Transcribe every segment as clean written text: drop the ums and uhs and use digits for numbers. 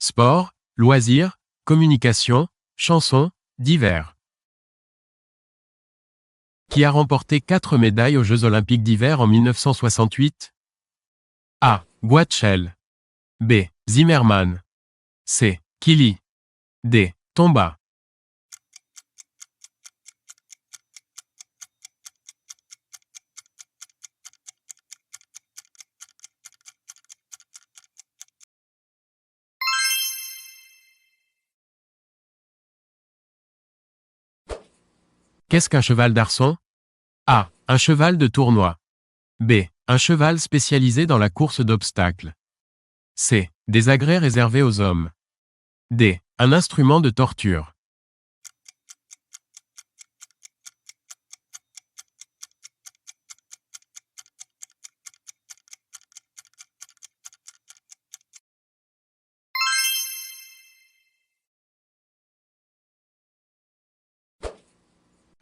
Sport, loisirs, communication, chansons, divers. Qui a remporté 4 médailles aux Jeux Olympiques d'hiver en 1968? A. Boitschel. B. Zimmermann. C. Killy. D. Tomba. Qu'est-ce qu'un cheval d'arçon? A. Un cheval de tournoi. B. Un cheval spécialisé dans la course d'obstacles. C. Des agrès réservés aux hommes. D. Un instrument de torture.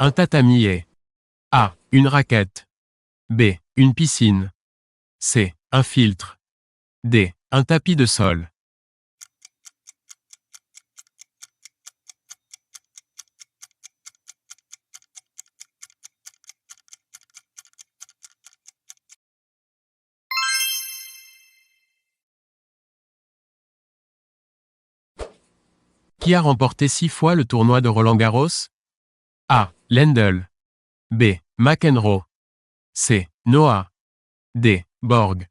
Un tatami est A. Une raquette. B. Une piscine. C. Un filtre. D. Un tapis de sol. Qui a remporté 6 fois le tournoi de Roland-Garros? A. Lendl. B. McEnroe. C. Noah. D. Borg.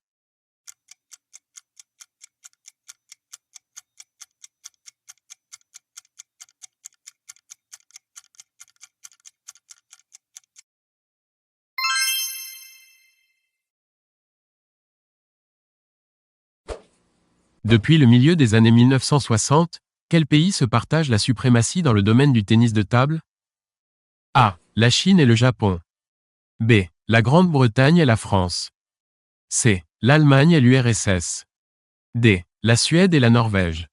Depuis le milieu des années 1960, quel pays se partage la suprématie dans le domaine du tennis de table? A. La Chine et le Japon. B. La Grande-Bretagne et la France. C. L'Allemagne et l'URSS. D. La Suède et la Norvège.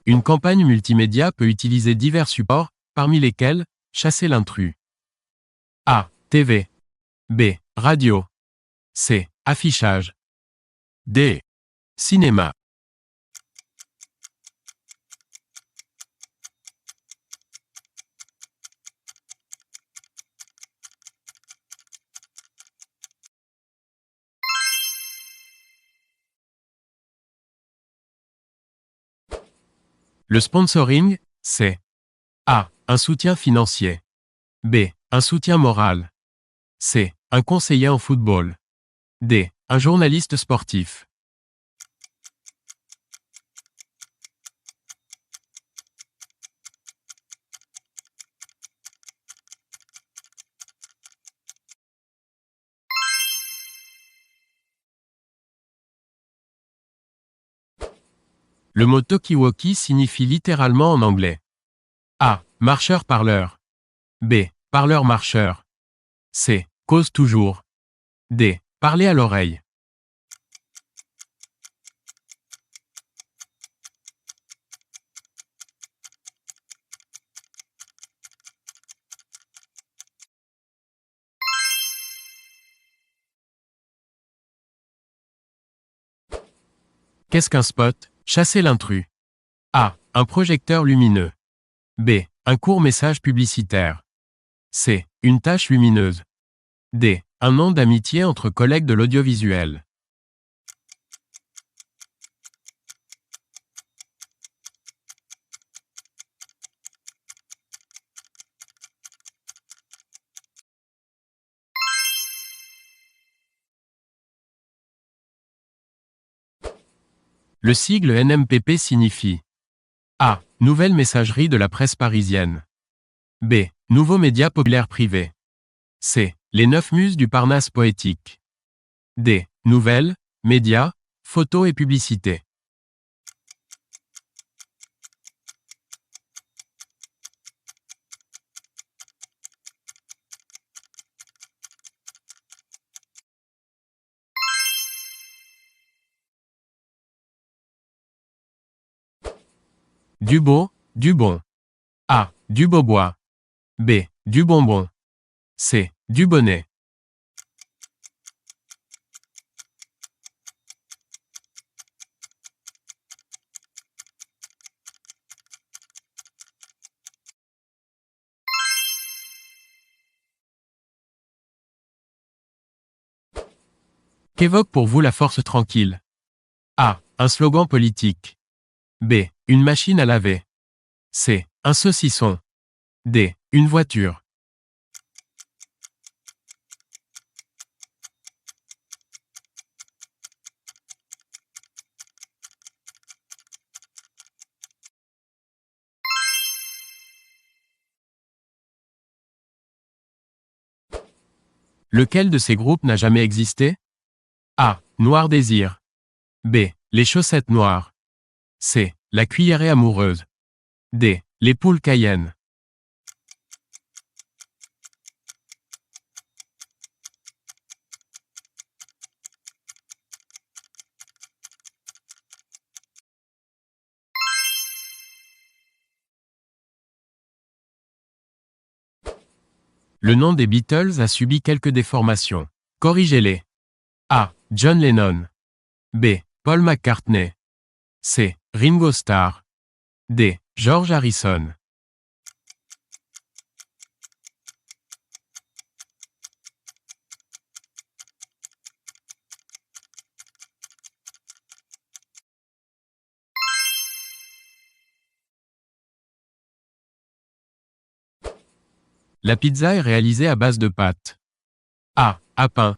Une campagne multimédia peut utiliser divers supports, parmi lesquels chasser l'intrus. A. TV. B. Radio. C. Affichage. D. Cinéma. Le sponsoring, c'est A. Un soutien financier. B. Un soutien moral. C. Un conseiller en football. D. Un journaliste sportif. Le mot talkie-walkie signifie littéralement en anglais A. Marcheur-parleur. B. Parleur-marcheur. C. Cause toujours. D. Parler à l'oreille. Qu'est-ce qu'un spot? Chasser l'intrus. A. Un projecteur lumineux. B. Un court message publicitaire. C. Une tache lumineuse. D. Un nom d'amitié entre collègues de l'audiovisuel. Le sigle NMPP signifie A. Nouvelle messagerie de la presse parisienne. B. Nouveau média populaire privé. C. Les 9 muses du Parnasse poétique. D. Nouvelles, médias, photos et publicités. Du beau, du bon. A. Du beaubois. B. Du bonbon. C. Du bonnet. Qu'évoque pour vous la force tranquille? A. Un slogan politique. B. Une machine à laver. C. Un saucisson. D. Une voiture. Lequel de ces groupes n'a jamais existé? A. Noir Désir. B. Les chaussettes noires. C. La cuillerée amoureuse. D. Les poules Cayenne. Le nom des Beatles a subi quelques déformations. Corrigez-les. A. John Lennon. B. Paul McCartney. C. Ringo Starr. D. George Harrison. La pizza est réalisée à base de pâte. A. À pain.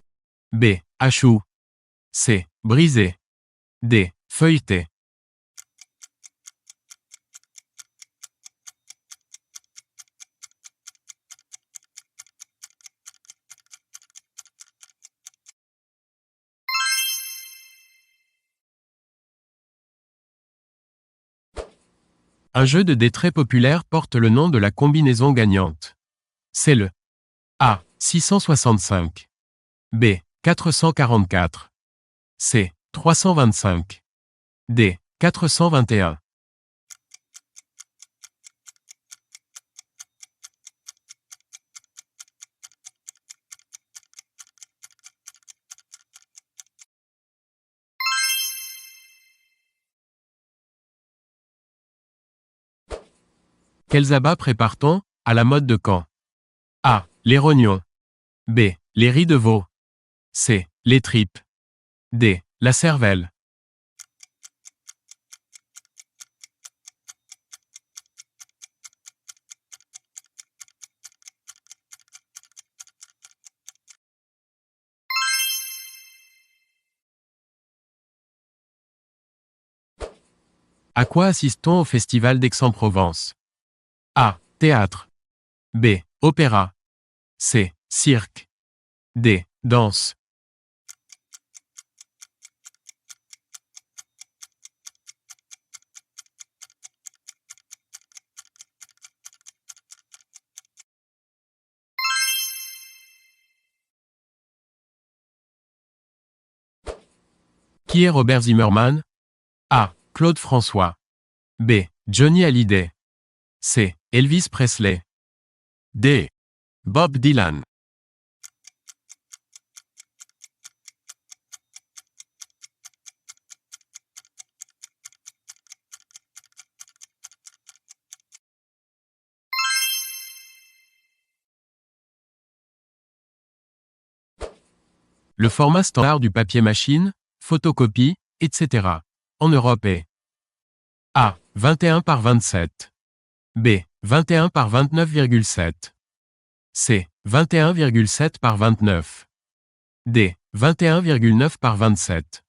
B. À choux. C. Brisé. D. Feuilleté. Un jeu de dés très populaire porte le nom de la combinaison gagnante. C'est le A. 665. B. 444. C. 325. D. 421. Quels abats prépare-t-on à la mode de Caen? A. Les rognons. B. Les riz de veau. C. Les tripes. D. La cervelle. À quoi assiste-t-on au festival d'Aix-en-Provence? A. Théâtre. B. Opéra. C. Cirque. D. Danse. Qui est Robert Zimmerman? A. Claude François. B. Johnny Hallyday. C. Elvis Presley. D. Bob Dylan. Le format standard du papier machine, photocopie, etc. en Europe est A. 21 par 27. B. 21 par 29,7. C. 21,7 par 29. D. 21,9 par 27.